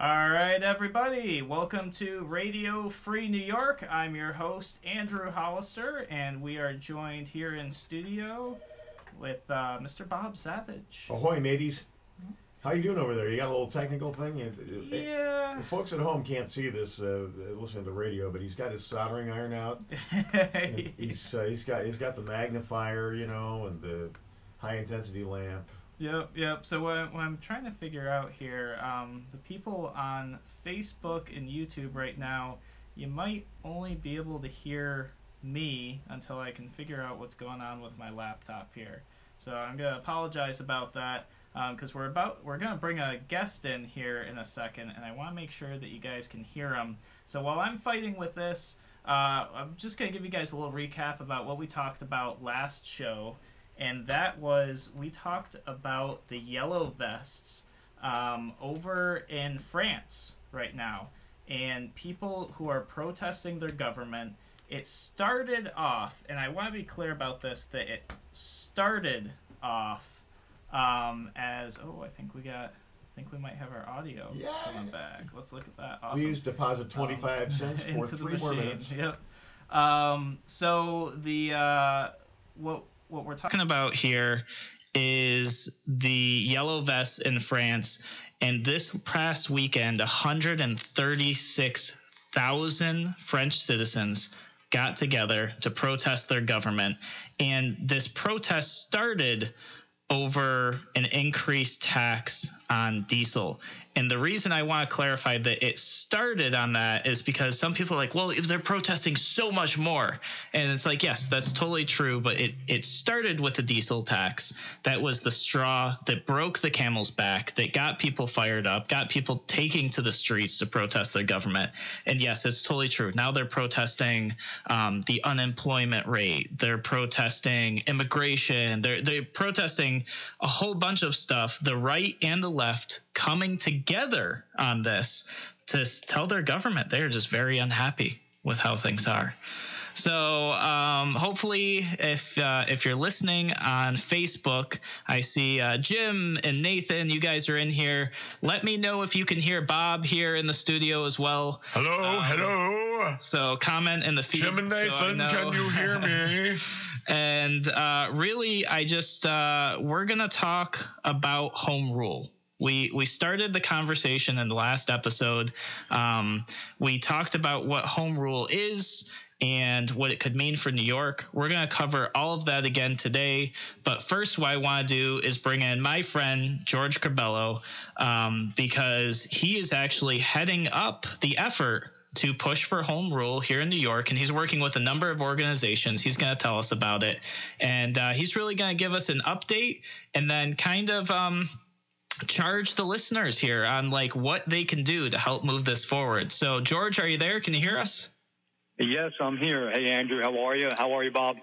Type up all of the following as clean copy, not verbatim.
All right, everybody, welcome to Radio Free New York. I'm your host, Andrew Hollister, and we are joined here in studio with Mr. Bob Savage. Ahoy, mateys. How you doing over there? You got a little technical thing? Yeah. The folks at home can't see this listening to the radio, but he's got his soldering iron out. He's got the magnifier, you know, and the high-intensity lamp. Yep. So what I'm trying to figure out here, the people on Facebook and YouTube right now, you might only be able to hear me until I can figure out what's going on with my laptop here. So I'm gonna apologize about that, because we're gonna bring a guest in here in a second, and I want to make sure that you guys can hear him. So while I'm fighting with this, I'm just gonna give you guys a little recap about what we talked about last show. And that was, we talked about the yellow vests over in France right now, and people who are protesting their government. It started off, and I want to be clear about this, that it started off as, I think we might have our audio coming back. Let's look at that. Awesome. Please deposit 25 cents for 3 more minutes. Yep. So the what we're talking about here is the yellow vests in France, and this past weekend, 136,000 French citizens got together to protest their government, and this protest started over an increased tax on diesel. And the reason I want to clarify that it started on that is because some people are like, well, they're protesting so much more. And it's like, yes, that's totally true. But it started with the diesel tax. That was the straw that broke the camel's back, that got people fired up, got people taking to the streets to protest their government. And yes, it's totally true. Now they're protesting the unemployment rate. They're protesting immigration. They're protesting a whole bunch of stuff. The right and the left coming together on this to tell their government they're just very unhappy with how things are. So hopefully, if you're listening on Facebook, I see Jim and Nathan, you guys are in here. Let me know if you can hear Bob here in the studio as well. Hello. So comment in the feed. Jim and Nathan, can you hear me? And really, I just we're gonna talk about home rule. We started the conversation in the last episode. We talked about what home rule is and what it could mean for New York. We're going to cover all of that again today. But first, what I want to do is bring in my friend, George Curbelo, because he is actually heading up the effort to push for home rule here in New York, and he's working with a number of organizations. He's going to tell us about it, and he's really going to give us an update and then kind of charge the listeners here on like what they can do to help move this forward. So, George, are you there? Can you hear us? Yes, I'm here. Hey, Andrew, how are you? How are you, Bob?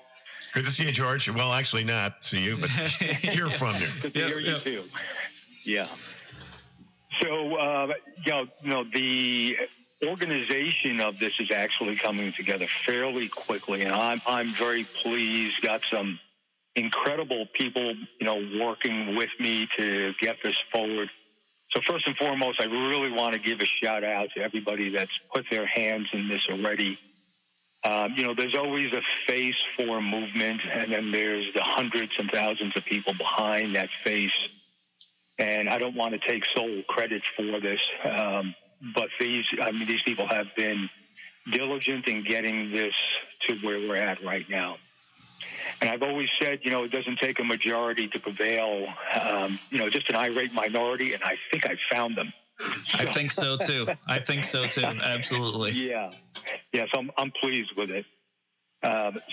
Good to see you, George. Well, actually not see you, but hear from you. Good to hear you too. Yeah. So, the organization of this is actually coming together fairly quickly, and I'm very pleased. Got some incredible people, working with me to get this forward. So first and foremost, I really want to give a shout out to everybody that's put their hands in this already. There's always a face for a movement, and then there's the hundreds and thousands of people behind that face. And I don't want to take sole credit for this, but these people have been diligent in getting this to where we're at right now. And I've always said, it doesn't take a majority to prevail, just an irate minority, and I think I found them. I think so, too. Absolutely. Yeah. So I'm pleased with it.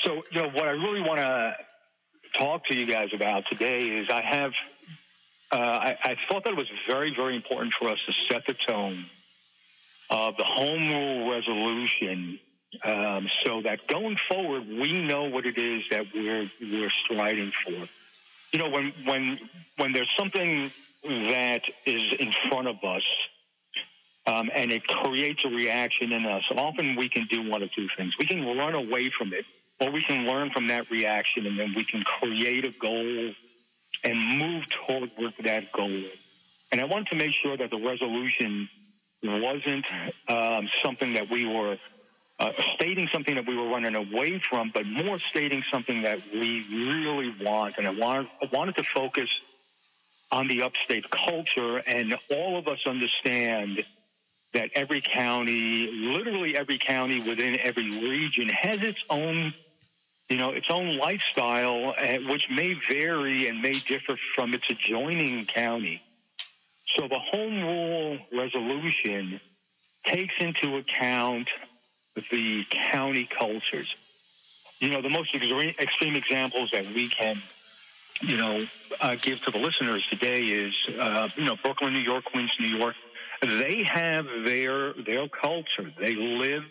So what I really want to talk to you guys about today is I thought that it was very, very important for us to set the tone of the home rule resolution, so that going forward, we know what it is that we're striding for. When there's something that is in front of us, and it creates a reaction in us, often we can do one of two things. We can run away from it, or we can learn from that reaction, and then we can create a goal and move toward that goal. And I wanted to make sure that the resolution wasn't something that we were stating something that we were running away from, but more stating something that we really want. And I wanted to focus on the upstate culture, and all of us understand that every county, literally every county within every region, has its own, its own lifestyle, which may vary and may differ from its adjoining county. So the home rule resolution takes into account the county cultures. The most extreme examples that we can, give to the listeners today is, Brooklyn, New York, Queens, New York. They have their culture. They live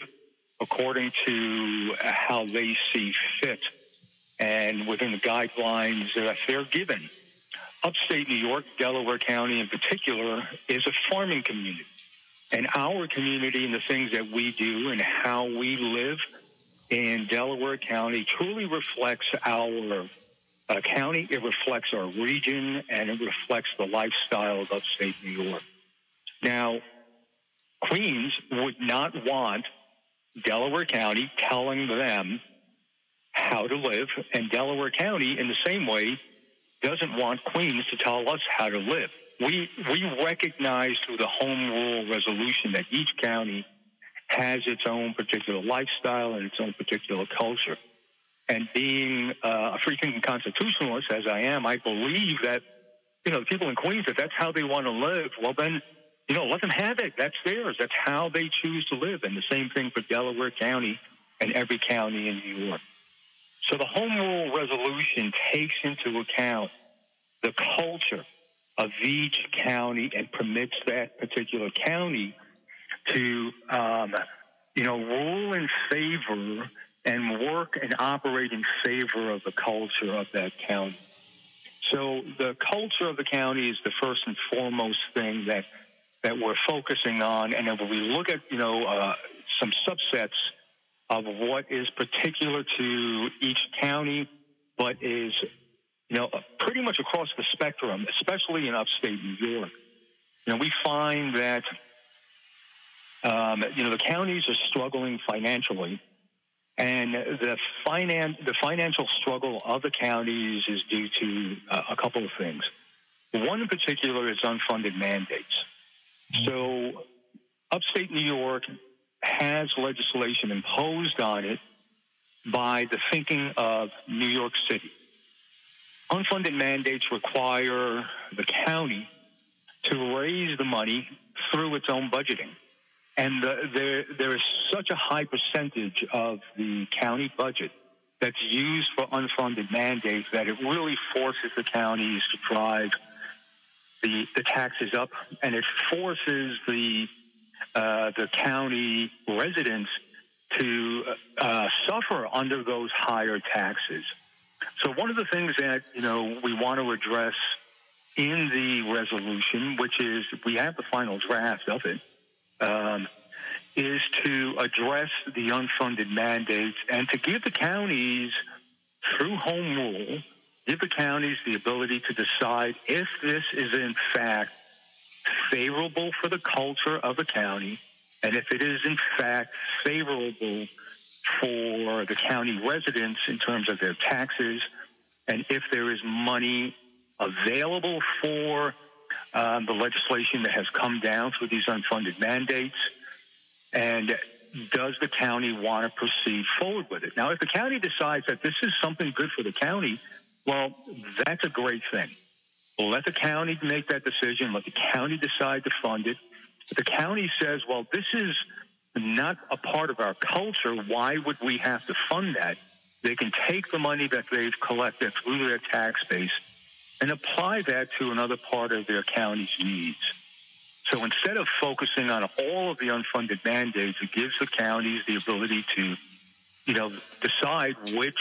according to how they see fit and within the guidelines that they're given. Upstate New York, Delaware County in particular, is a farming community. And our community and the things that we do and how we live in Delaware County truly reflects our county. It reflects our region, and it reflects the lifestyle of upstate New York. Now, Queens would not want Delaware County telling them how to live, and Delaware County, in the same way, doesn't want Queens to tell us how to live. We recognize through the home rule resolution that each county has its own particular lifestyle and its own particular culture. And being a freaking constitutionalist, as I am, I believe that, the people in Queens, if that's how they want to live, well then, let them have it. That's theirs. That's how they choose to live. And the same thing for Delaware County and every county in New York. So the home rule resolution takes into account the culture of each county and permits that particular county to, rule in favor and work and operate in favor of the culture of that county. So the culture of the county is the first and foremost thing that we're focusing on. And then when we look at, some subsets of what is particular to each county, but is, pretty much across the spectrum, especially in upstate New York. We find that, the counties are struggling financially, and the financial struggle of the counties is due to a couple of things. One in particular is unfunded mandates. So upstate New York has legislation imposed on it by the thinking of New York City. Unfunded mandates require the county to raise the money through its own budgeting. And there is such a high percentage of the county budget that's used for unfunded mandates that it really forces the counties to drive the taxes up, and it forces the county residents to suffer under those higher taxes. So one of the things that we want to address in the resolution, which is we have the final draft of it, is to address the unfunded mandates and to give the counties, through home rule, give the counties the ability to decide if this is in fact favorable for the culture of the county, and if it is in fact favorable for the county residents in terms of their taxes, and if there is money available for the legislation that has come down through these unfunded mandates, and does the county want to proceed forward with it? Now, if the county decides that this is something good for the county, well, that's a great thing. Well, let the county make that decision. Let the county decide to fund it. If the county says, well, this is not a part of our culture, why would we have to fund that? They can take the money that they've collected through their tax base and apply that to another part of their county's needs. So instead of focusing on all of the unfunded mandates, it gives the counties the ability to, decide which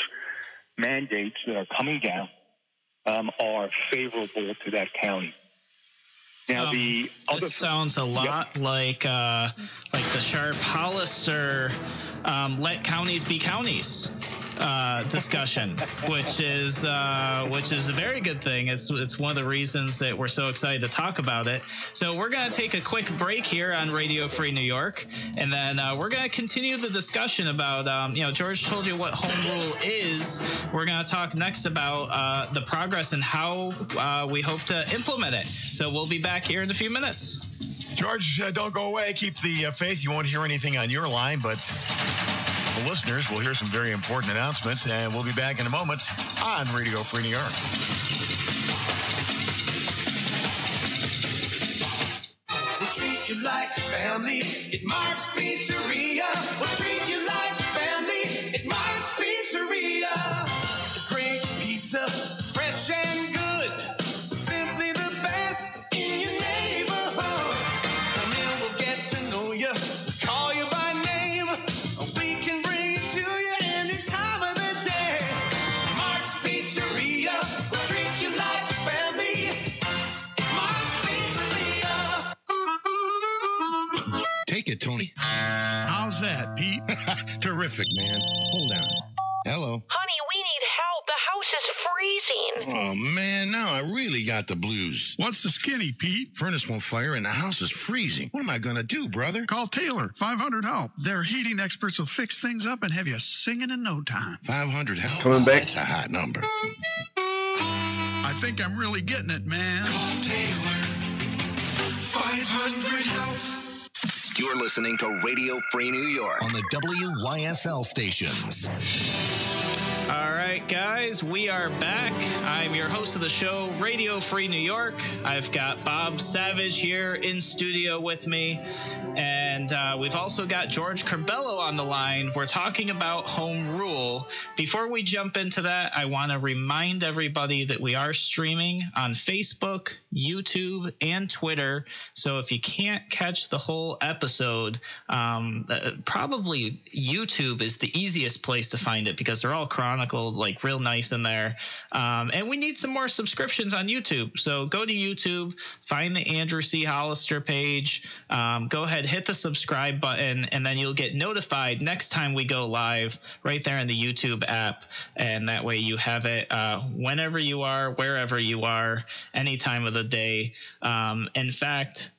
mandates that are coming down are favorable to that county. Now, this sounds a lot like the Sharp-Hollister let counties be counties discussion, which is a very good thing. It's one of the reasons that we're so excited to talk about it. So we're going to take a quick break here on Radio Free New York, and then we're going to continue the discussion about, George told you what home rule is. We're going to talk next about the progress and how we hope to implement it. So we'll be back here in a few minutes. George, don't go away. Keep the faith. You won't hear anything on your line, but the listeners will hear some very important announcements, and we'll be back in a moment on Radio Free New York. We'll treat you like family at Mark's Pizzeria. We'll treat you like family at Mark's Pizzeria. Great pizza, fresh and good. Simply the best in your neighborhood. Come in, we'll get to know you. Call you by name. We can bring it to you any time of the day. Mark's Pizzeria. We'll treat you like family. Mark's Pizzeria. Take it, Tony. How's that, Pete? Terrific, man. Hold on. Hello. Honey, we need help. The house is freezing. Oh, man, now I really got the blues. What's the skinny, Pete? Furnace on fire and the house is freezing. What am I going to do, brother? Call Taylor, 500 Help. Their heating experts will fix things up and have you singing in no time. 500 help? Coming back. That's a hot number. I think I'm really getting it, man. Call Taylor. 500 help. You're listening to Radio Free New York on the WYSL stations. All right, guys, we are back. I'm your host of the show, Radio Free New York. I've got Bob Savage here in studio with me, and we've also got George Curbelo on the line. We're talking about home rule. Before we jump into that, I want to remind everybody that we are streaming on Facebook, YouTube, and Twitter. So if you can't catch the whole episode, probably YouTube is the easiest place to find it because they're all chronicled like real nice in there. And we need some more subscriptions on YouTube. So go to YouTube, find the Andrew C. Hollister page, go ahead, hit the subscribe button, and then you'll get notified next time we go live right there in the YouTube app. And that way you have it whenever you are, wherever you are, any time of the day. In fact,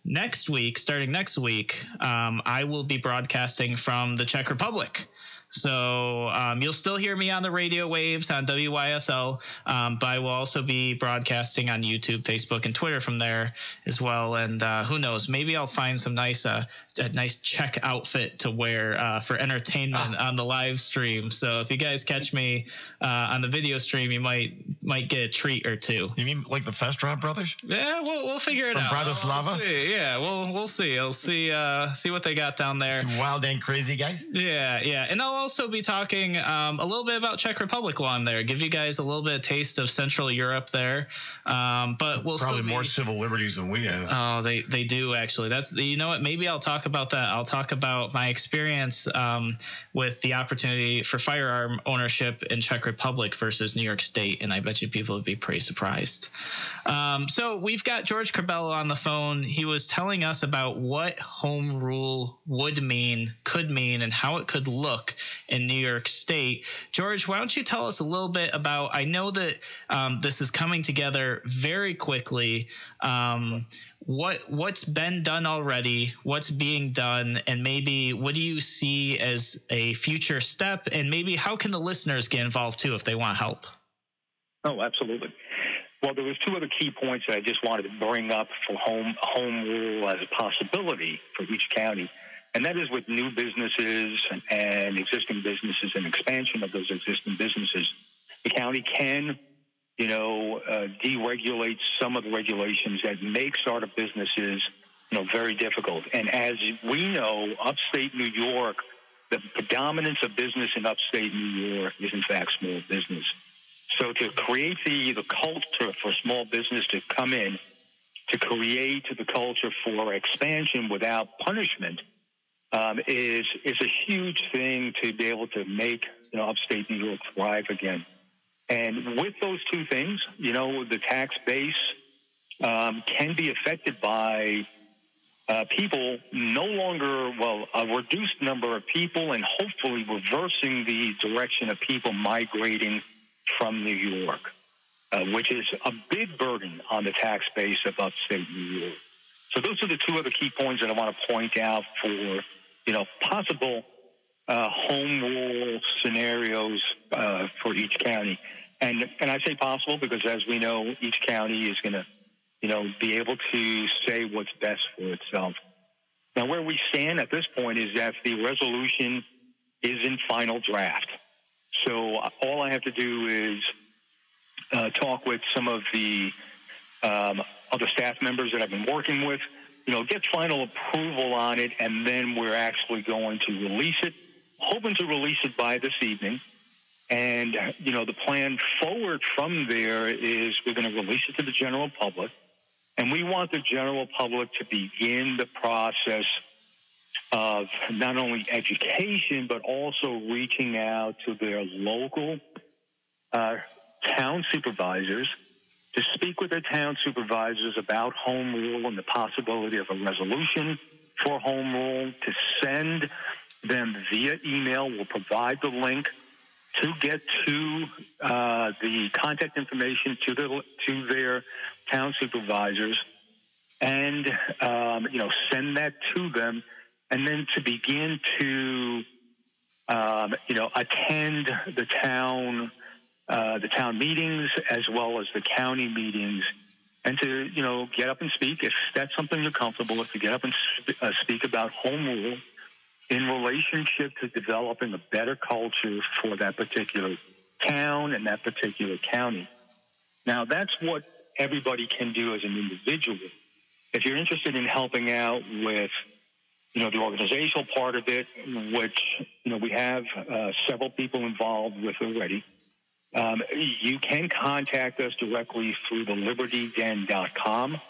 starting next week, I will be broadcasting from the Czech Republic. So you'll still hear me on the radio waves on WYSL, but I will also be broadcasting on YouTube, Facebook, and Twitter from there as well. And who knows, maybe I'll find some nice Czech outfit to wear for entertainment on the live stream. So if you guys catch me on the video stream, you might get a treat or two. You mean like the Festrov brothers? Yeah, we'll figure it out. From Bratislava? We'll see. I'll see what they got down there. Some wild and crazy guys? Yeah. And I'll also be talking a little bit about Czech Republic while I'm there. Give you guys a little bit of taste of Central Europe there. But we'll probably still more civil liberties than we have. Oh, they do actually. That's, you know what? Maybe I'll talk about that. I'll talk about my experience with the opportunity for firearm ownership in Czech Republic versus New York State, and I bet you people would be pretty surprised. So we've got George Curbelo on the phone. He was telling us about what home rule could mean, and how it could look in New York State. George, why don't you tell us a little bit about, I know that this is coming together very quickly. What's been done already, what's being done, and maybe what do you see as a future step, and maybe how can the listeners get involved too if they want help? Oh, absolutely. Well, there was two other key points that I just wanted to bring up for home rule as a possibility for each county, and that is with new businesses and existing businesses and expansion of those existing businesses. The county can deregulate some of the regulations that make startup businesses, very difficult. And as we know, upstate New York, the predominance of business in upstate New York is in fact small business. So to create the culture for small business to come in, to create the culture for expansion without punishment, is a huge thing to be able to make upstate New York thrive again. And with those two things, the tax base can be affected by people no longer, well, a reduced number of people, and hopefully reversing the direction of people migrating from New York, which is a big burden on the tax base of upstate New York. So those are the two other key points that I want to point out for, possible home rule scenarios for each county. And I say possible because, as we know, each county is going to, be able to say what's best for itself. Now, where we stand at this point is that the resolution is in final draft. So all I have to do is talk with some of the other staff members that I've been working with, get final approval on it, and then we're actually going to release it, hoping to release it by this evening. And, the plan forward from there is we're going to release it to the general public. And we want the general public to begin the process of not only education, but also reaching out to their local town supervisors to speak with their town supervisors about home rule and the possibility of a resolution for home rule, to send them via email. We'll provide the link to get to the contact information to their town supervisors, and send that to them, and then to begin to attend the town meetings as well as the county meetings, and to get up and speak if that's something you're comfortable with, to get up and speak about home rule in relationship to developing a better culture for that particular town and that particular county. Now, that's what everybody can do as an individual. If you're interested in helping out with, the organizational part of it, which, we have several people involved with already, you can contact us directly through the libertyden.com.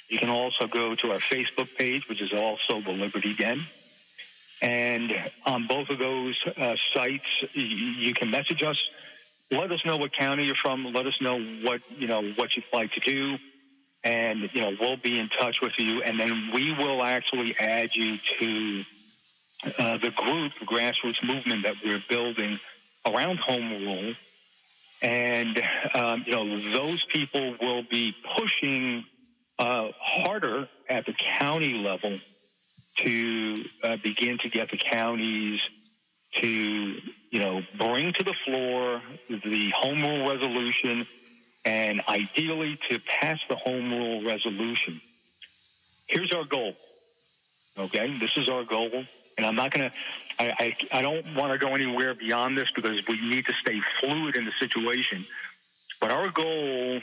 You can also go to our Facebook page, which is also the Liberty Den. And on both of those sites, you can message us. Let us know what county you're from. Let us know what you'd like to do. And, we'll be in touch with you. And then we will actually add you to the group, the grassroots movement that we're building around home rule. And, those people will be pushing harder at the county level to begin to get the counties to, bring to the floor the home rule resolution, and ideally to pass the home rule resolution. Here's our goal. Okay, this is our goal, and I'm not going to. I don't want to go anywhere beyond this because we need to stay fluid in the situation. But our goal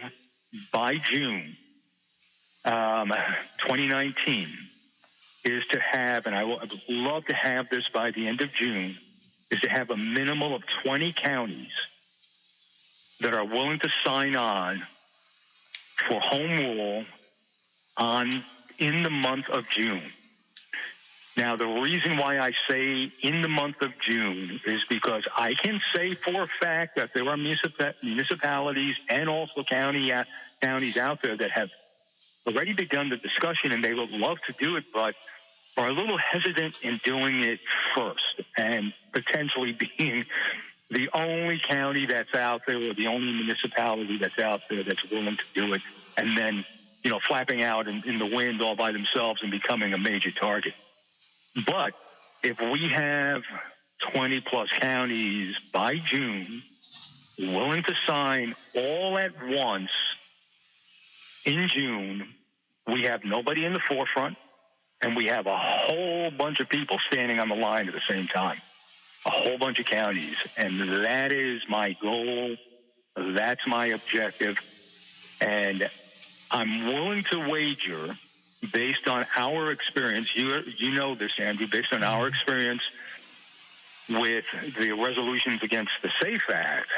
by June 2019 is to have, and I would love to have this by the end of June, is to have a minimum of 20 counties that are willing to sign on for home rule in the month of June. Now, the reason why I say in the month of June is because I can say for a fact that there are municipalities and also counties out there that have already begun the discussion, and they would love to do it, but are a little hesitant in doing it first, and potentially being the only county that's out there or the only municipality that's out there that's willing to do it, and then, flapping out in the wind all by themselves and becoming a major target. But if we have 20 plus counties by June willing to sign all at once in June, we have nobody in the forefront, and we have a whole bunch of people standing on the line at the same time, a whole bunch of counties. And that is my goal. That's my objective. And I'm willing to wager, based on our experience, you know this, Andrew, based on our experience with the resolutions against the SAFE Act,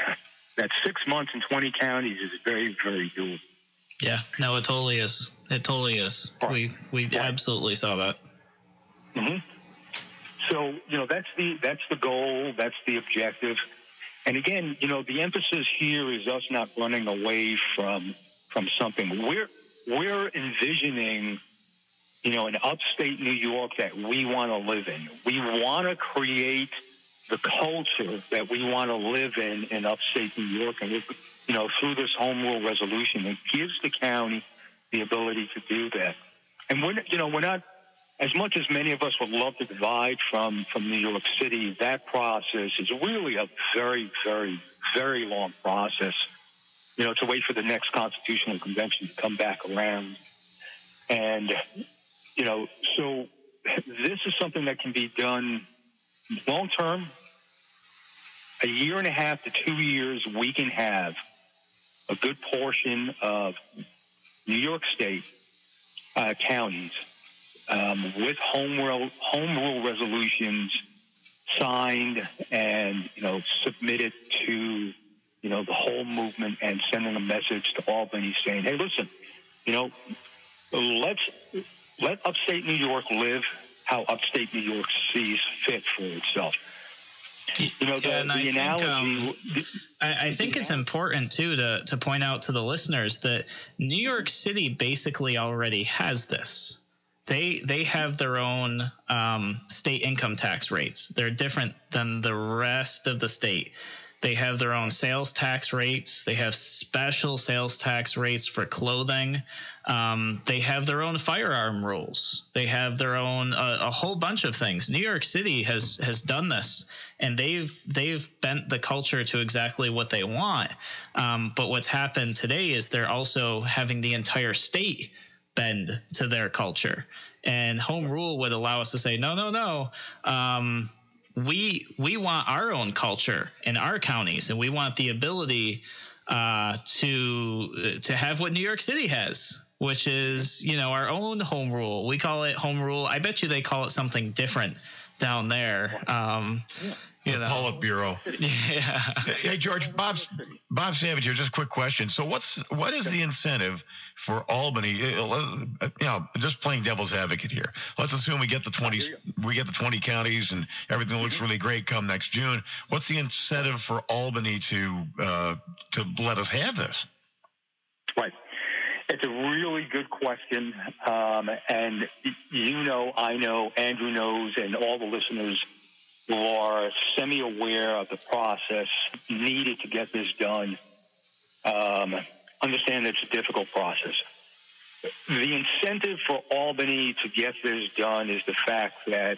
that 6 months in 20 counties is very, very doable. Yeah, no, it totally is. It totally is. Right. We absolutely saw that. Mm-hmm. So, that's the goal. That's the objective. And again, the emphasis here is us not running away from something. We're envisioning, in upstate New York that we want to live in. We want to create the culture that we want to live in upstate New York. And, through this home rule resolution, it gives the county the ability to do that. And we're not, as much as many of us would love to divide from New York City, that process is really a very, very, very long process, to wait for the next constitutional convention to come back around. And, so this is something that can be done long term. A year and a half to 2 years, we can have a good portion of New York State counties with home rule resolutions signed and submitted to the whole movement, and sending a message to Albany saying, hey, listen, let upstate New York live how upstate New York sees fit for itself. I think it's important too to point out to the listeners that New York City basically already has this. They have their own state income tax rates. They're different than the rest of the state. They have their own sales tax rates. They have special sales tax rates for clothing. They have their own firearm rules. They have their own a whole bunch of things. New York City has done this, and they've bent the culture to exactly what they want. But what's happened today is they're also having the entire state bend to their culture. And home rule would allow us to say, no. We want our own culture in our counties, and we want the ability to have what New York City has, which is our own home rule. We call it home rule. I bet you they call it something different down there. The Politburo. Yeah. Hey, George, Bob Savage here. Just a quick question. So, what is the incentive for Albany? Just playing devil's advocate here. Let's assume we get the 20 counties, and everything looks really great come next June. What's the incentive for Albany to let us have this? Right. It's a really good question, and I know, Andrew knows, and all the listeners who are semi-aware of the process needed to get this done understand it's a difficult process. The incentive for Albany to get this done is the fact that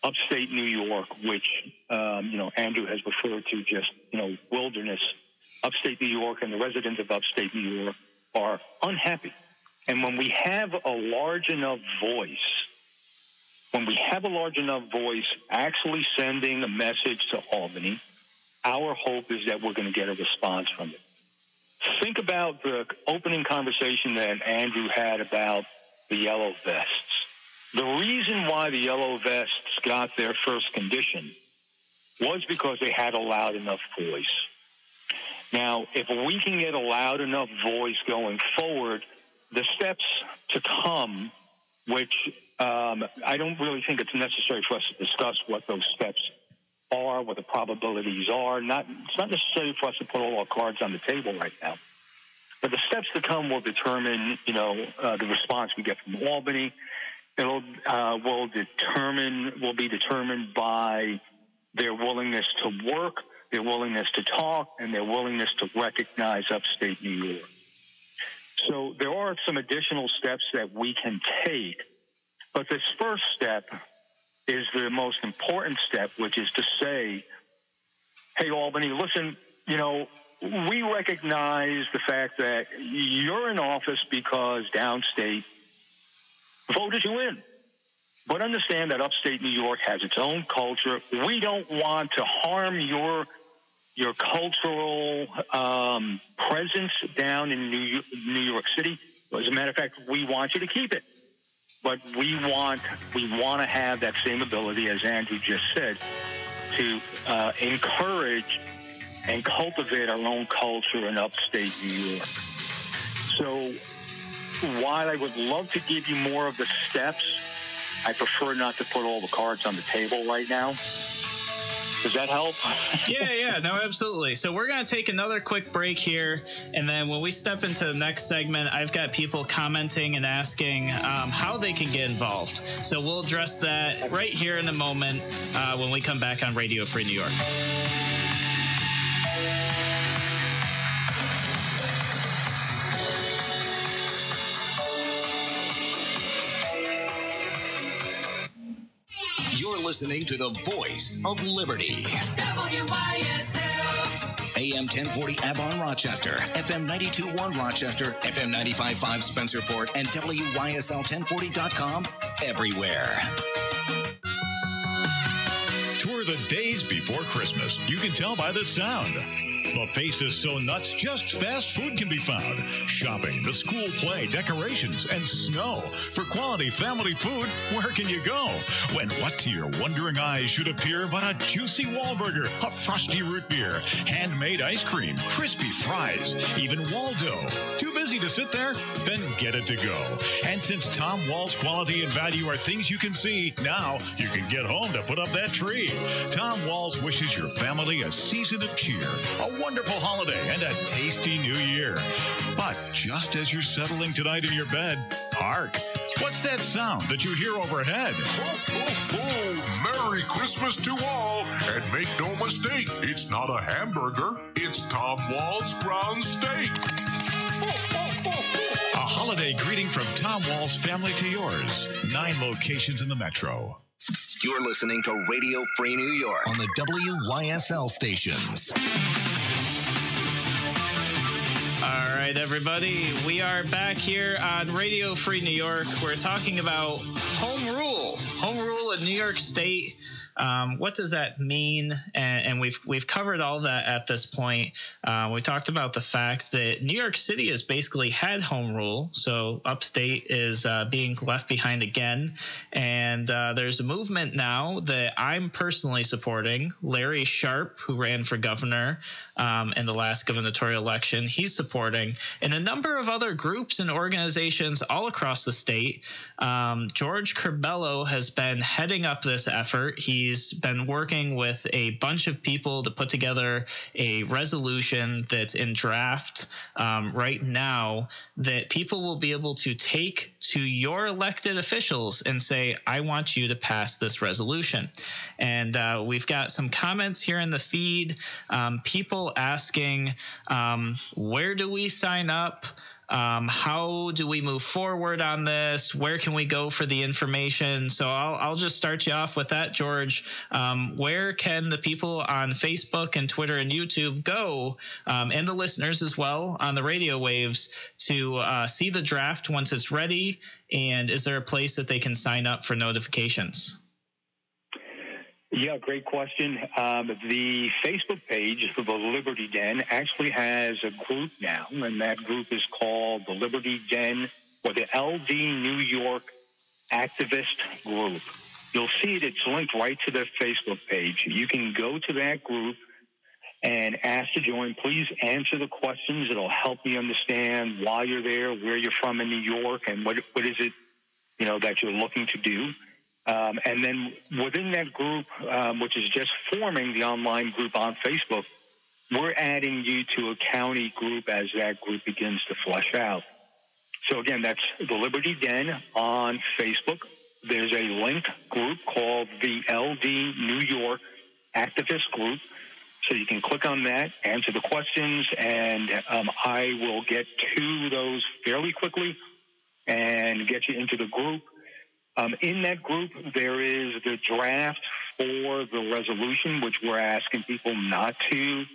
upstate New York, which Andrew has referred to just wilderness, upstate New York and the residents of upstate New York are unhappy. And when we have a large enough voice actually sending a message to Albany, our hope is that we're going to get a response from it. Think about the opening conversation that Andrew had about the Yellow Vests. The reason why the Yellow Vests got their first condition was because they had a loud enough voice. Now, if we can get a loud enough voice going forward, the steps to come, which I don't really think it's necessary for us to discuss what those steps are, what the probabilities are. It's not necessary for us to put all our cards on the table right now. But the steps to come will determine, the response we get from Albany. It'll will be determined by their willingness to work, their willingness to talk, and their willingness to recognize upstate New York. So there are some additional steps that we can take, but this first step is the most important step, which is to say, hey, Albany, listen, we recognize the fact that you're in office because downstate voted you in. But understand that upstate New York has its own culture. We don't want to harm your cultural presence down in New York City. As a matter of fact, we want you to keep it. But we want to have that same ability, as Andrew just said, to encourage and cultivate our own culture in upstate New York. So while I would love to give you more of the steps, I prefer not to put all the cards on the table right now. Does that help? Yeah, no, absolutely. So we're going to take another quick break here, and then when we step into the next segment, I've got people commenting and asking how they can get involved. So we'll address that right here in a moment when we come back on Radio Free New York. You're listening to the voice of liberty. WYSL. AM 1040 Avon, Rochester, FM 92.1 Rochester, FM 95.5 Spencerport, and WYSL1040.com everywhere. Tour the days before Christmas. You can tell by the sound. The face is so nuts, just fast food can be found. Shopping, the school play, decorations, and snow. For quality family food, where can you go? When what to your wondering eyes should appear but a juicy Wahlburger, a frosty root beer, handmade ice cream, crispy fries, even Waldo. Too busy to sit there? Then get it to go. And since Tom Wall's quality and value are things you can see, now you can get home to put up that tree. Tom Walls wishes your family a season of cheer, a wonderful holiday, and a tasty new year. But just as you're settling tonight in your bed, hark! What's that sound that you hear overhead? Ho, ho, ho! Merry Christmas to all! And make no mistake, it's not a hamburger, it's Tom Wall's ground steak. Ho, ho, ho, ho! A holiday greeting from Tom Wall's family to yours. 9 locations in the metro. You're listening to Radio Free New York on the WYSL stations. All right, everybody, we are back here on Radio Free New York. We're talking about home rule in New York State. What does that mean? And we've covered all that at this point. We talked about the fact that New York City has basically had home rule, so upstate is being left behind again. And there's a movement now that I'm personally supporting. Larry Sharp, who ran for governor in the last gubernatorial election, he's supporting, and a number of other groups and organizations all across the state. George Curbelo has been heading up this effort. He's been working with a bunch of people to put together a resolution that's in draft right now that people will be able to take to your elected officials and say, I want you to pass this resolution. And we've got some comments here in the feed, people asking, where do we sign up? How do we move forward on this? Where can we go for the information? So I'll just start you off with that, George. Where can the people on Facebook and Twitter and YouTube go, and the listeners as well on the radio waves, to see the draft once it's ready? And is there a place that they can sign up for notifications? Yeah, great question. The Facebook page for the Liberty Den actually has a group now, and that group is called the Liberty Den, or the LD New York Activist Group. You'll see it. It's linked right to their Facebook page. You can go to that group and ask to join. Please answer the questions. It'll help you understand why you're there, where you're from in New York, and what is it, that you're looking to do. And then within that group, which is just forming the online group on Facebook, we're adding you to a county group as that group begins to flesh out. So again, that's the Liberty Den on Facebook. There's a linked group called the LD New York Activist Group. So you can click on that, answer the questions, and I will get to those fairly quickly and get you into the group. In that group, there is the draft for the resolution, which we're asking people not to,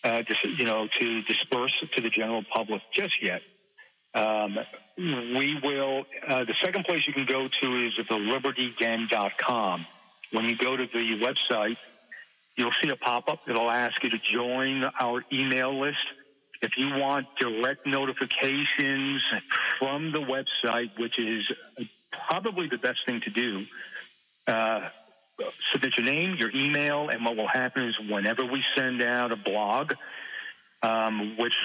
to disperse to the general public just yet. We will. The second place you can go to is at thelibertyden.com. When you go to the website, you'll see a pop-up. It'll ask you to join our email list. If you want direct notifications from the website, which is probably the best thing to do, submit your name, your email, and what will happen is whenever we send out a blog, which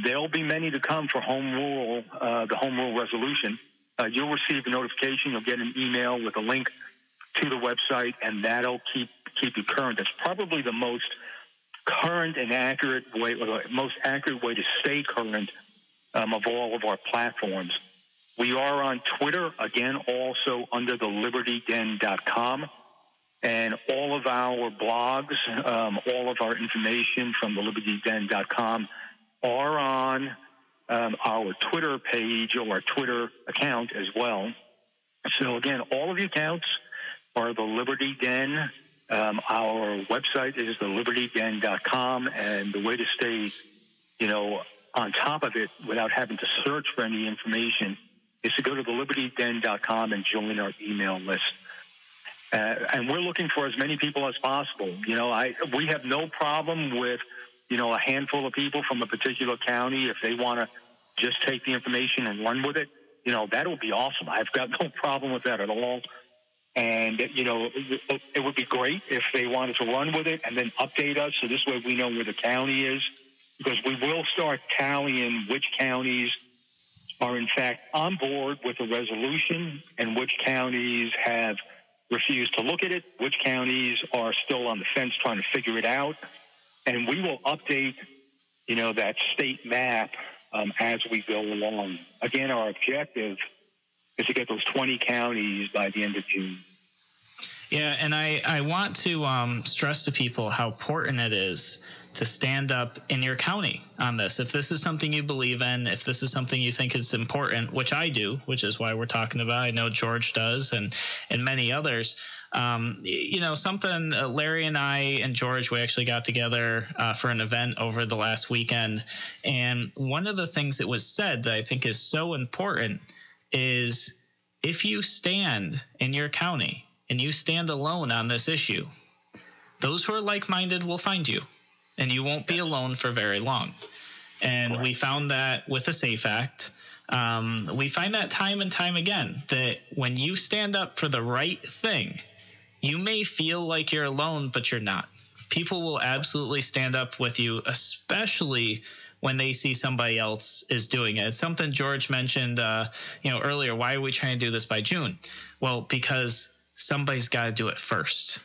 there'll be many to come for home rule, the home rule resolution, you'll receive a notification. You'll get an email with a link to the website, and that'll keep keep you current. That's probably the most current and accurate way, or the most accurate way to stay current of all of our platforms. We are on Twitter, again, also under the libertyden.com. And all of our blogs, all of our information from the libertyden.com are on our Twitter page or our Twitter account as well. So, again, all of the accounts are the Liberty Den. Our website is the libertyden.com. And the way to stay, on top of it without having to search for any information is to go to the libertyden.com and join our email list. And we're looking for as many people as possible. We have no problem with, a handful of people from a particular county. If they want to just take the information and run with it, that would be awesome. I've got no problem with that at all. And, it would be great if they wanted to run with it and then update us. So this way we know where the county is, because we will start tallying which counties are in fact on board with the resolution and which counties have refused to look at it, which counties are still on the fence trying to figure it out. And we will update, that state map as we go along. Again, our objective is to get those 20 counties by the end of June. Yeah, and I want to stress to people how important it is to stand up in your county on this. If this is something you believe in, if this is something you think is important, which I do, which is why we're talking about, I know George does, and many others, something Larry and I and George, we actually got together for an event over the last weekend. And one of the things that was said that I think is so important is if you stand in your county and you stand alone on this issue, those who are like-minded will find you. And you won't be alone for very long. And we found that with the SAFE Act. We find that time and time again, that when you stand up for the right thing, you may feel like you're alone, but you're not. People will absolutely stand up with you, especially when they see somebody else is doing it. It's something George mentioned earlier. Why are we trying to do this by June? Well, because somebody's got to do it first.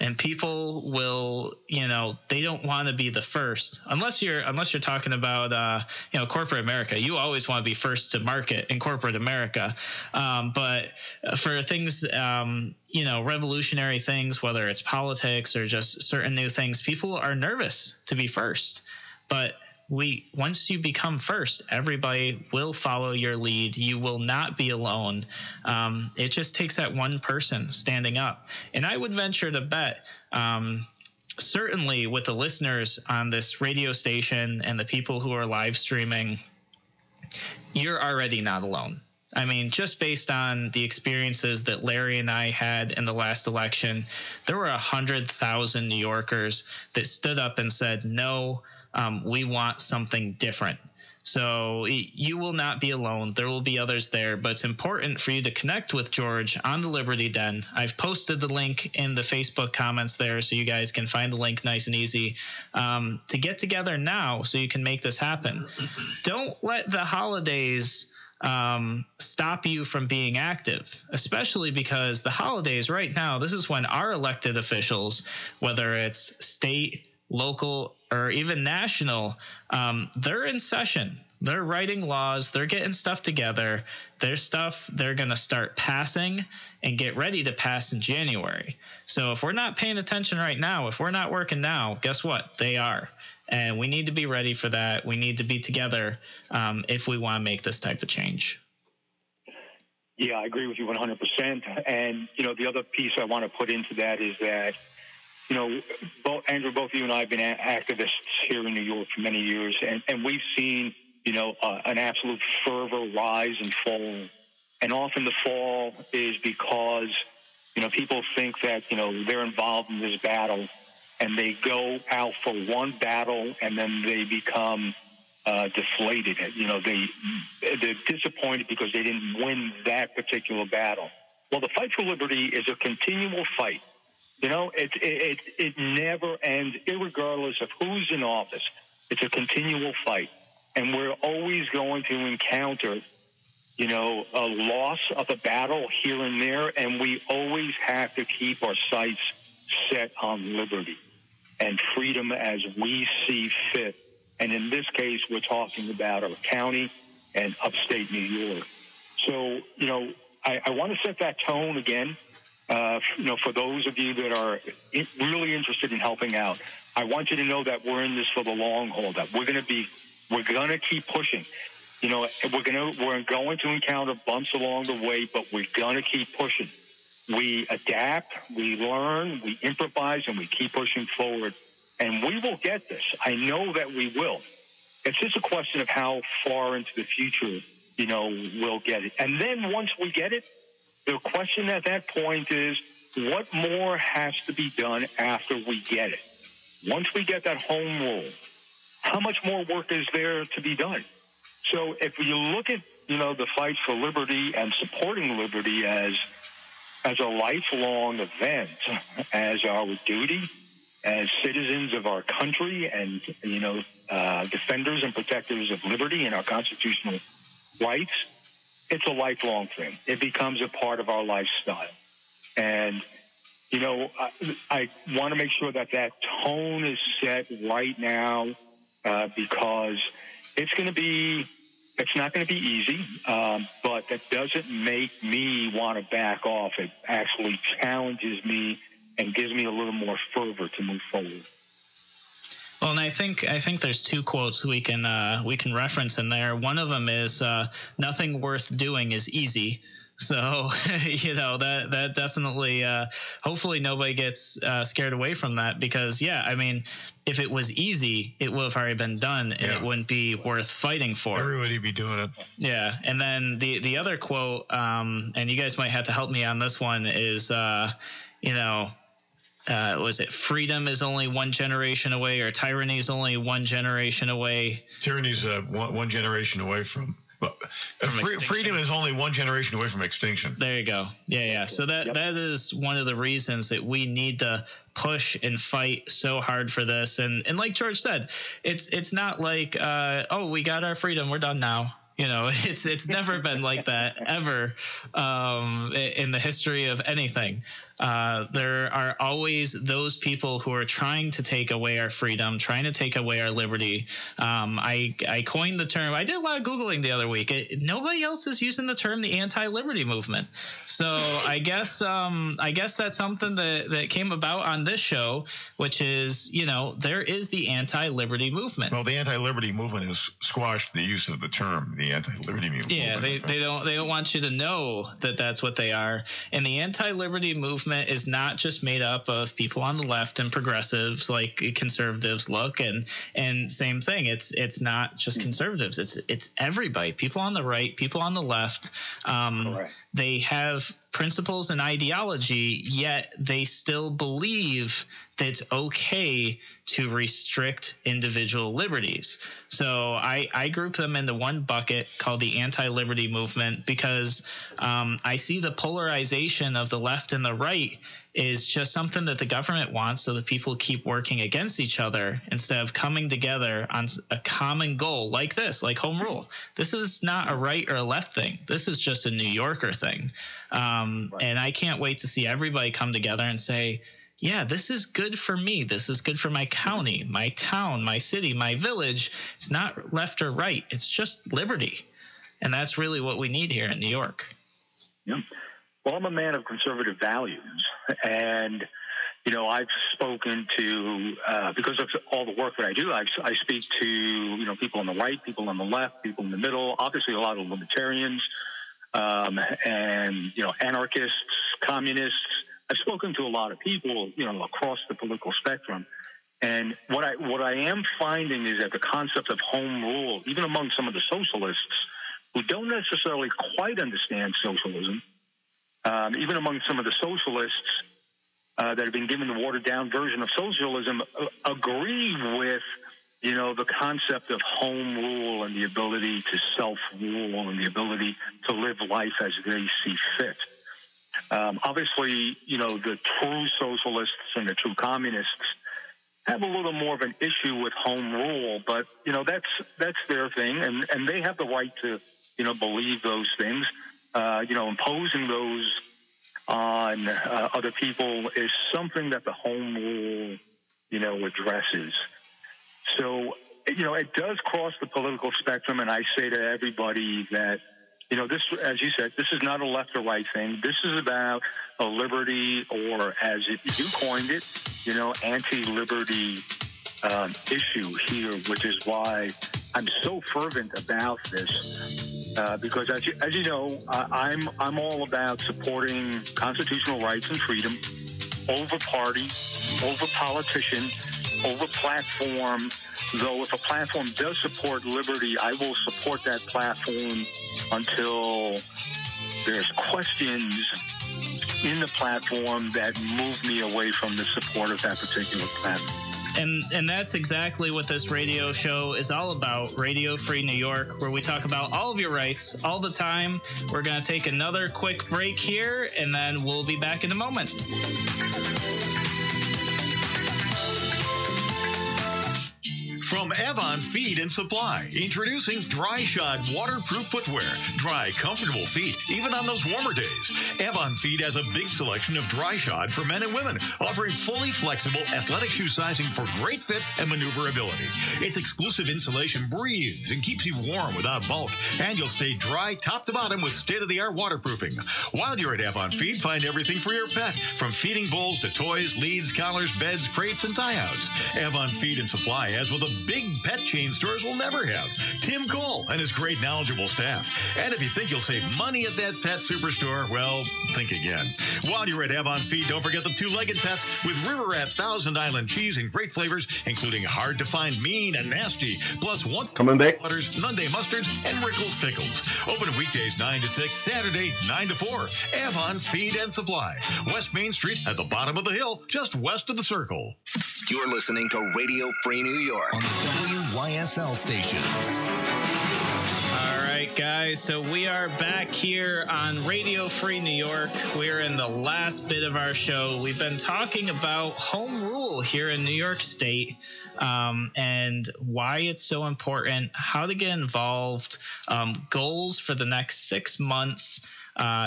And people will, they don't want to be the first unless you're talking about, corporate America. You always want to be first to market in corporate America. But for things, revolutionary things, whether it's politics or just certain new things, people are nervous to be first. But once you become first, everybody will follow your lead. You will not be alone. It just takes that one person standing up. And I would venture to bet, certainly with the listeners on this radio station and the people who are live streaming, you're already not alone. I mean, just based on the experiences that Larry and I had in the last election, there were 100,000 New Yorkers that stood up and said, no, we want something different. So you will not be alone. There will be others there, but it's important for you to connect with George on the Liberty Den. I've posted the link in the Facebook comments there, so you guys can find the link nice and easy to get together now so you can make this happen. Don't let the holidays stop you from being active, especially because the holidays right now, this is when our elected officials, whether it's state, local, or even national, they're in session. They're writing laws. They're getting stuff together. There's stuff they're going to start passing and get ready to pass in January. So if we're not paying attention right now, if we're not working now, guess what? They are. And we need to be ready for that. We need to be together if we want to make this type of change. Yeah, I agree with you 100%. And, the other piece I want to put into that is that, Andrew, both you and I have been activists here in New York for many years, and we've seen, an absolute fervor rise and fall. And often the fall is because, people think that, they're involved in this battle, and they go out for one battle, and then they become deflated. They're disappointed because they didn't win that particular battle. Well, the fight for liberty is a continual fight. It never ends, irregardless of who's in office. It's a continual fight. And we're always going to encounter, a loss of a battle here and there, and we always have to keep our sights set on liberty and freedom as we see fit. And in this case, we're talking about our county and upstate New York. So, I want to set that tone again, for those of you that are really interested in helping out. I want you to know that we're in this for the long haul, that we're going to keep pushing. We're going to encounter bumps along the way, but we're going to keep pushing. We adapt, we learn, we improvise, and we keep pushing forward. And we will get this. I know that we will. It's just a question of how far into the future, we'll get it. And then once we get it, the question at that point is, what more has to be done after we get it? Once we get that home rule, how much more work is there to be done? So if you look at, the fight for liberty and supporting liberty as a lifelong event, as our duty, as citizens of our country and, defenders and protectors of liberty and our constitutional rights, it's a lifelong thing. It becomes a part of our lifestyle. And, I want to make sure that tone is set right now because it's not going to be easy, but that doesn't make me want to back off. It actually challenges me and gives me a little more fervor to move forward. Well, and I think there's two quotes we can reference in there. One of them is nothing worth doing is easy. So, that definitely, hopefully nobody gets scared away from that because, if it was easy, it would have already been done and it wouldn't be worth fighting for. Everybody be doing it. Yeah. And then the other quote, and you guys might have to help me on this one is, was it freedom is only one generation away or tyranny is only one generation away? Tyranny's one generation away from freedom is only one generation away from extinction. There you go. Yeah. So that is one of the reasons that we need to push and fight so hard for this. And like George said, it's not like, we got our freedom, we're done now. It's never been like that ever in the history of anything. There are always those people who are trying to take away our freedom, trying to take away our liberty. I coined the term. I did a lot of Googling the other week. Nobody else is using the term the anti-liberty movement. So I guess that's something that came about on this show, which is, there is the anti-liberty movement. Well, the anti-liberty movement has squashed the use of the term the anti-liberty movement. Yeah, they don't want you to know that that's what they are. And the anti-liberty movement is not just made up of people on the left and progressives like conservatives look, and same thing. It's not just conservatives. It's everybody. People on the right, people on the left. They have principles and ideology, yet they still believe that it's okay to restrict individual liberties. So I group them into one bucket called the anti-liberty movement because I see the polarization of the left and the right is just something that the government wants so that people keep working against each other instead of coming together on a common goal like this, like home rule. This is not a right or a left thing. This is just a New Yorker thing. And I can't wait to see everybody come together and say, yeah, this is good for me. This is good for my county, my town, my city, my village. It's not left or right. It's just liberty. And that's really what we need here in New York. Yeah. Well, I'm a man of conservative values. And, I've spoken to, because of all the work that I do, I speak to, people on the right, people on the left, people in the middle, obviously a lot of libertarians, and, anarchists, communists. I've spoken to a lot of people, across the political spectrum. And what I am finding is that the concept of home rule, even among some of the socialists who don't necessarily quite understand socialism, even among some of the socialists that have been given the watered-down version of socialism, agree with, the concept of home rule and the ability to self-rule and the ability to live life as they see fit. Obviously, the true socialists and the true communists have a little more of an issue with home rule, but, that's their thing, and they have the right to, believe those things. Imposing those on other people is something that the home rule, addresses. So, it does cross the political spectrum, and I say to everybody that, this, as you said, this is not a left or right thing. This is about a liberty, or as you coined it, anti-liberty issue here, which is why I'm so fervent about this. Because as you know, I'm all about supporting constitutional rights and freedom over party, over politician, over platform. Though if a platform does support liberty, I will support that platform until there's questions in the platform that move me away from the support of that particular platform. And that's exactly what this radio show is all about, Radio Free New York, where we talk about all of your rights all the time. We're going to take another quick break here, and then we'll be back in a moment. From Avon Feed and Supply, introducing Dry Shod waterproof footwear. Dry, comfortable feet, even on those warmer days. Avon Feed has a big selection of dry shod for men and women, offering fully flexible athletic shoe sizing for great fit and maneuverability. Its exclusive insulation breathes and keeps you warm without bulk, and you'll stay dry top to bottom with state-of-the-art waterproofing. While you're at Avon Feed, find everything for your pet, from feeding bowls to toys, leads, collars, beds, crates, and tie-outs. Avon Feed and Supply has what the big pet chain stores will never have. Tim Cole and his great knowledgeable staff. And if you think you'll save money at that pet superstore, well, think again. While you're at Avon Feed, don't forget the two-legged pets with River Rat Thousand Island cheese in great flavors, including hard-to-find mean and nasty, plus one coming back butters, Nunday mustards, and Rickles pickles. Open weekdays 9 to 6, Saturday 9 to 4. Avon Feed and Supply, West Main Street at the bottom of the hill, just west of the Circle. You're listening to Radio Free New York on the WYSL stations. All right, guys, so we are back here on Radio Free New York. We're in the last bit of our show. We've been talking about home rule here in New York State, and why it's so important, how to get involved, goals for the next 6 months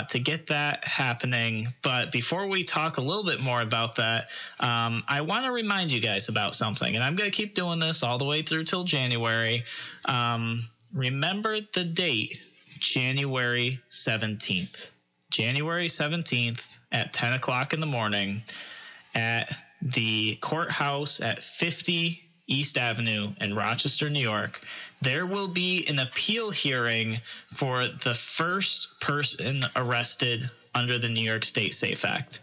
to get that happening. But before we talk a little bit more about that, I want to remind you guys about something, and I'm going to keep doing this all the way through till January. Remember the date, January 17th. January 17th at 10 o'clock in the morning at the courthouse at 50 East Avenue in Rochester, New York. There will be an appeal hearing for the first person arrested under the New York State SAFE Act.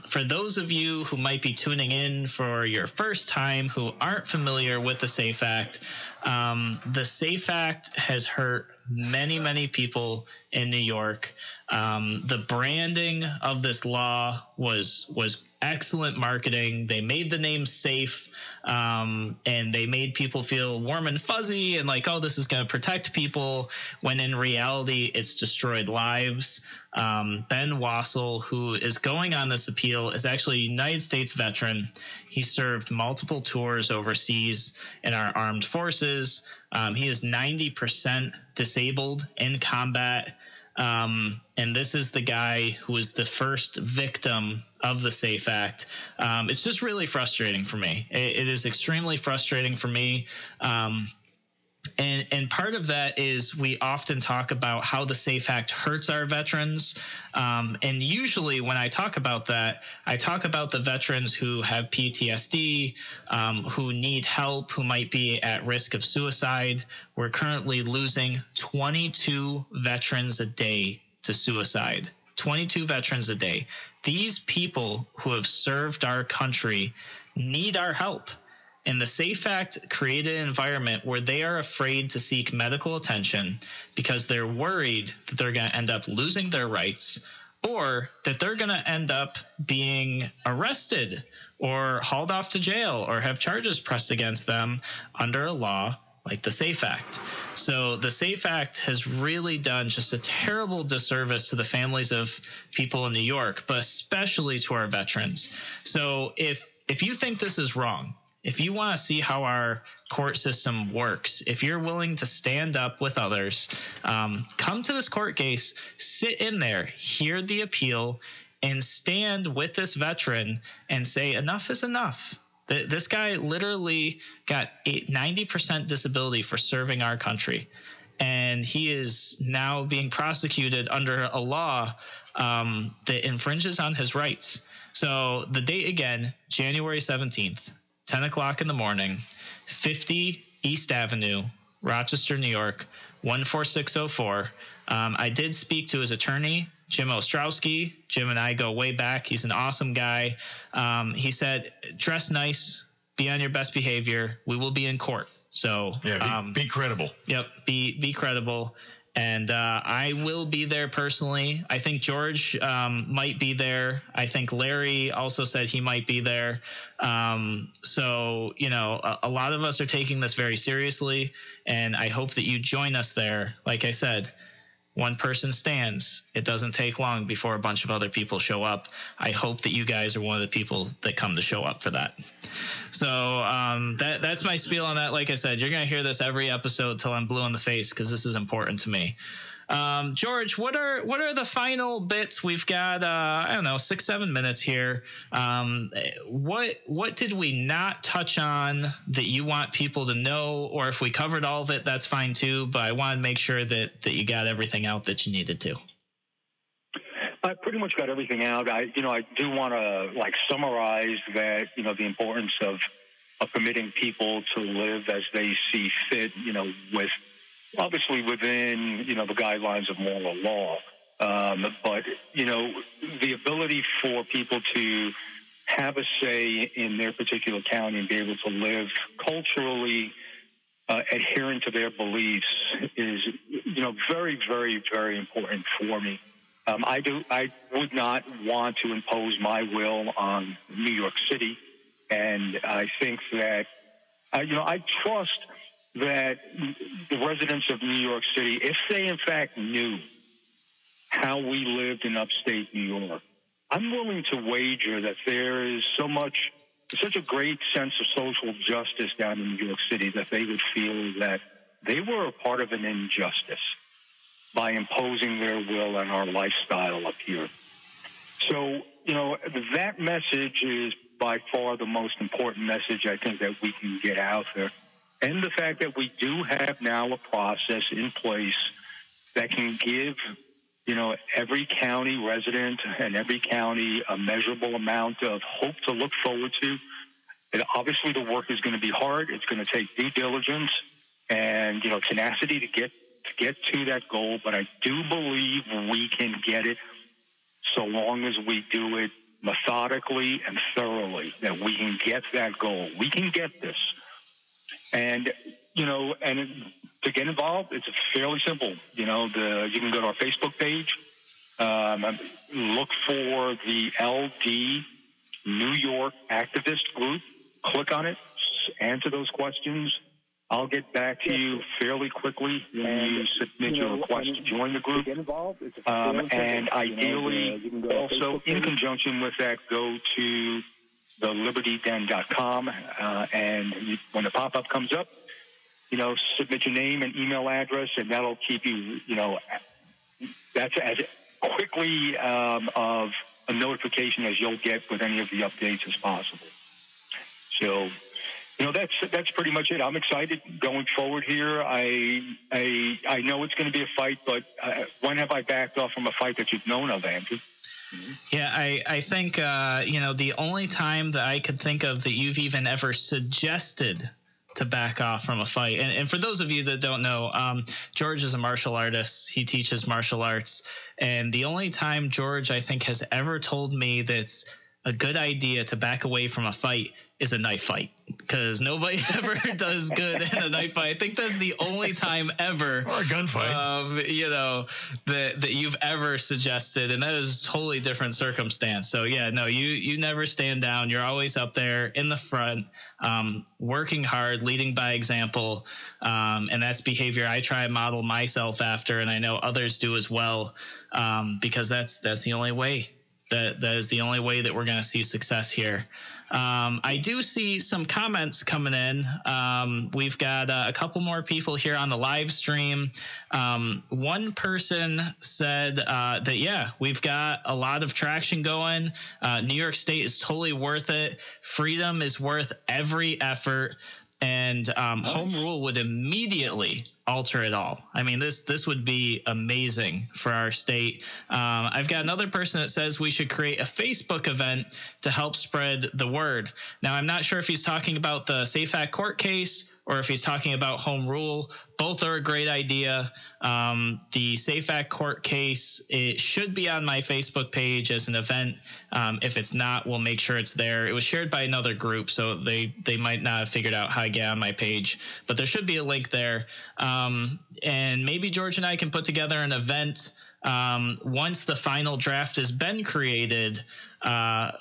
For those of you who might be tuning in for your first time, who aren't familiar with the SAFE Act, the SAFE Act has hurt many, many people in New York. The branding of this law was excellent marketing. They made the name safe, and they made people feel warm and fuzzy and like, oh, this is going to protect people, when in reality it's destroyed lives. Ben Wassel, who is going on this appeal, is actually a United States veteran. He served multiple tours overseas in our armed forces. He is 90% disabled in combat. And this is the guy who was the first victim of the SAFE Act. It's just really frustrating for me. It is extremely frustrating for me. And part of that is we often talk about how the SAFE Act hurts our veterans. And usually when I talk about that, I talk about the veterans who have PTSD, who need help, who might be at risk of suicide. We're currently losing 22 veterans a day to suicide. 22 veterans a day. These people who have served our country need our help. And the SAFE Act created an environment where they are afraid to seek medical attention because they're worried that they're going to end up losing their rights, or that they're going to end up being arrested or hauled off to jail or have charges pressed against them under a law like the SAFE Act. So the SAFE Act has really done just a terrible disservice to the families of people in New York, but especially to our veterans. So if you think this is wrong, if you want to see how our court system works, if you're willing to stand up with others, come to this court case, sit in there, hear the appeal, and stand with this veteran and say enough is enough. This guy literally got 90% disability for serving our country, and he is now being prosecuted under a law that infringes on his rights. So the date again, January 17th, 10 o'clock in the morning, 50 East Avenue, Rochester, New York, 14604. I did speak to his attorney, Jim Ostrowski. Jim and I go way back. He's an awesome guy. He said, dress nice, be on your best behavior. We will be in court. So be credible. Yep, be credible. And I will be there personally. I think George might be there. I think Larry also said he might be there. So, you know, a lot of us are taking this very seriously, and I hope that you join us there. Like I said, one person stands. It doesn't take long before a bunch of other people show up. I hope that you guys are one of the people that come to show up for that. So that's my spiel on that. Like I said, you're going to hear this every episode till I'm blue in the face because this is important to me. George, what are the final bits? We've got I don't know, 6-7 minutes here. What did we not touch on that you want people to know? Or if we covered all of it, that's fine too. But I want to make sure that you got everything out that you needed to. I pretty much got everything out. I do want to summarize that, the importance of permitting people to live as they see fit, with obviously within, the guidelines of moral law. But, the ability for people to have a say in their particular county and be able to live culturally adherent to their beliefs is, very, very, very important for me. I would not want to impose my will on New York City. And I think that, I trust that the residents of New York City, if they in fact knew how we lived in upstate New York, I'm willing to wager that there is such a great sense of social justice down in New York City that they would feel that they were a part of an injustice by imposing their will on our lifestyle up here. So, that message is by far the most important message I think that we can get out there. And the fact that we do have now a process in place that can give, every county resident and every county a measurable amount of hope to look forward to. And obviously the work is going to be hard. It's going to take due diligence and, tenacity to get to that goal. But I do believe we can get it so long as we do it methodically and thoroughly, that we can get that goal. We can get this. And, and to get involved, it's fairly simple. You can go to our Facebook page, look for the LD New York Activist Group, click on it, answer those questions. I'll get back to you fairly quickly when you submit your request to join the group. And ideally, also in conjunction with that, go to the libertyden.com, and when the pop-up comes up, submit your name and email address, and that'll keep you, that's as quickly of a notification as you'll get with any of the updates as possible. So, that's pretty much it. I'm excited going forward here. I know it's going to be a fight, but when have I backed off from a fight that you've known of, Andrew? Yeah, I think, the only time that I could think of that you've even ever suggested to back off from a fight. And for those of you that don't know, George is a martial artist. He teaches martial arts. And the only time George, I think, has ever told me that's a good idea to back away from a fight is a knife fight, because nobody ever does good in a knife fight. I think that's the only time ever, or a gunfight, that you've ever suggested, and that is a totally different circumstance. So yeah, no, you never stand down. You're always up there in the front, working hard, leading by example, and that's behavior I try and model myself after, and I know others do as well, because that's the only way. That is the only way that we're going to see success here. I do see some comments coming in. We've got a couple more people here on the live stream. One person said that, yeah, we've got a lot of traction going. New York State is totally worth it. Freedom is worth every effort. And home rule would immediately alter it all. I mean, this would be amazing for our state. I've got another person that says we should create a Facebook event to help spread the word. Now, I'm not sure if he's talking about the Safe Act court case or if he's talking about home rule. Both are a great idea. The Safe Act court case, it should be on my Facebook page as an event. If it's not, we'll make sure it's there. It was shared by another group, so they might not have figured out how to get on my page, but there should be a link there. And maybe George and I can put together an event once the final draft has been created,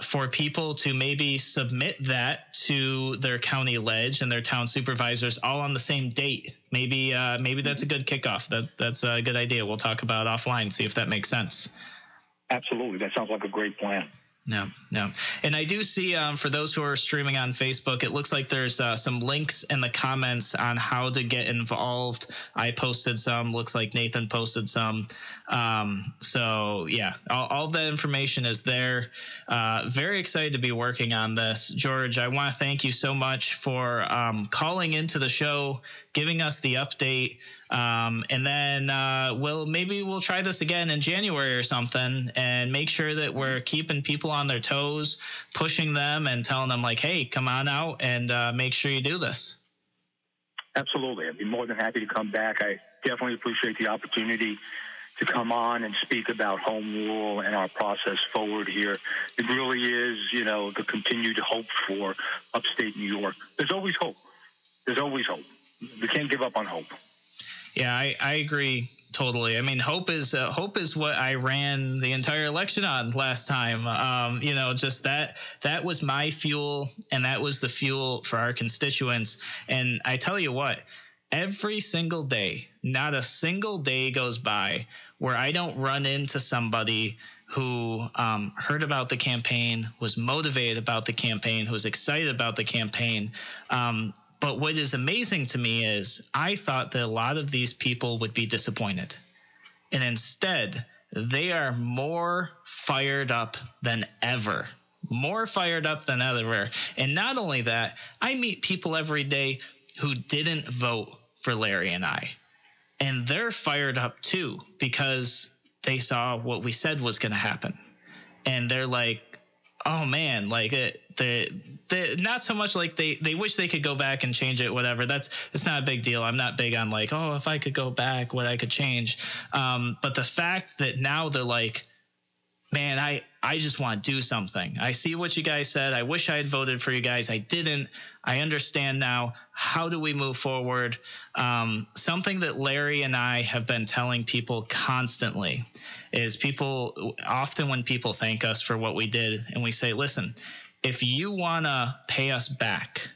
for people to maybe submit that to their county ledge and their town supervisors all on the same date. Maybe that's a good kickoff. That's a good idea. We'll talk about offline, see if that makes sense. Absolutely. That sounds like a great plan. No. And I do see, for those who are streaming on Facebook, it looks like there's some links in the comments on how to get involved. I posted some. Looks like Nathan posted some. So, yeah, all that information is there. Very excited to be working on this. George, I want to thank you so much for calling into the show, giving us the update. And then we'll try this again in January or something and make sure that we're keeping people on their toes, pushing them and telling them like, hey, come on out and make sure you do this. Absolutely. I'd be more than happy to come back. I definitely appreciate the opportunity to come on and speak about home rule and our process forward here. It really is, the continued hope for upstate New York. There's always hope. There's always hope. We can't give up on hope. Yeah, I agree totally. I mean, hope is what I ran the entire election on last time. Just that was my fuel, and that was the fuel for our constituents. And I tell you what, every single day, not a single day goes by where I don't run into somebody who heard about the campaign, was motivated about the campaign, who was excited about the campaign. But what is amazing to me is I thought that a lot of these people would be disappointed. And instead, they are more fired up than ever. More fired up than ever. And not only that, I meet people every day who didn't vote for Larry and I. And they're fired up too because they saw what we said was going to happen. And they're like, oh man, like not so much like they wish they could go back and change it, whatever. It's not a big deal. I'm not big on like, oh, if I could go back, what I could change. But the fact that now they're like, man, I just want to do something. I see what you guys said. I wish I had voted for you guys. I didn't. I understand now. How do we move forward? Something that Larry and I have been telling people constantly is often when people thank us for what we did and we say, listen, if you want to pay us back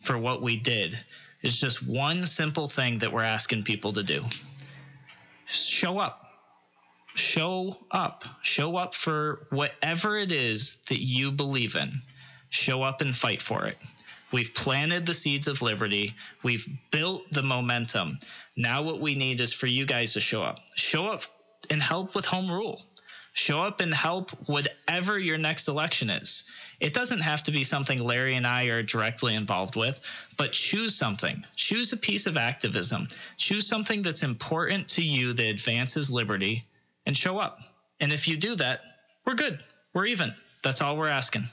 for what we did, it's just one simple thing that we're asking people to do. Show up. Show up for whatever it is that you believe in. Show up and fight for it. We've planted the seeds of liberty. We've built the momentum. Now what we need is for you guys to show up. Show up and help with home rule. Show up and help whatever your next election is. It doesn't have to be something Larry and I are directly involved with, but choose something. Choose a piece of activism. Choose something that's important to you that advances liberty, and show up. And if you do that, we're good. We're even. That's all we're asking.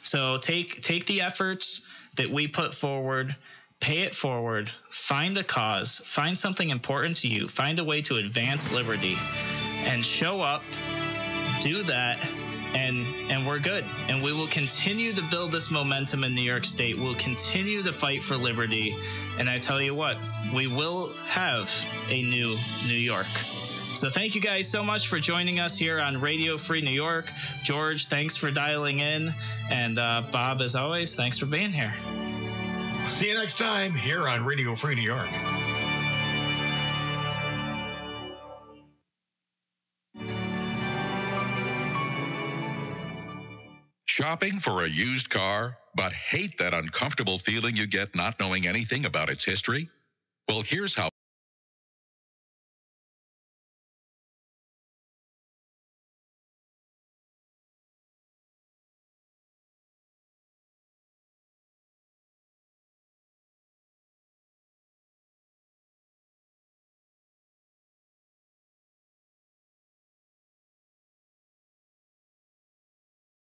So take the efforts that we put forward, pay it forward, find a cause, find something important to you, find a way to advance liberty, and show up, do that, and we're good. And we will continue to build this momentum in New York State. We'll continue to fight for liberty. And I tell you what, we will have a new New York. So thank you guys so much for joining us here on Radio Free New York. George, thanks for dialing in. And Bob, as always, thanks for being here. See you next time here on Radio Free New York. Shopping for a used car, but hate that uncomfortable feeling you get not knowing anything about its history? Well, here's how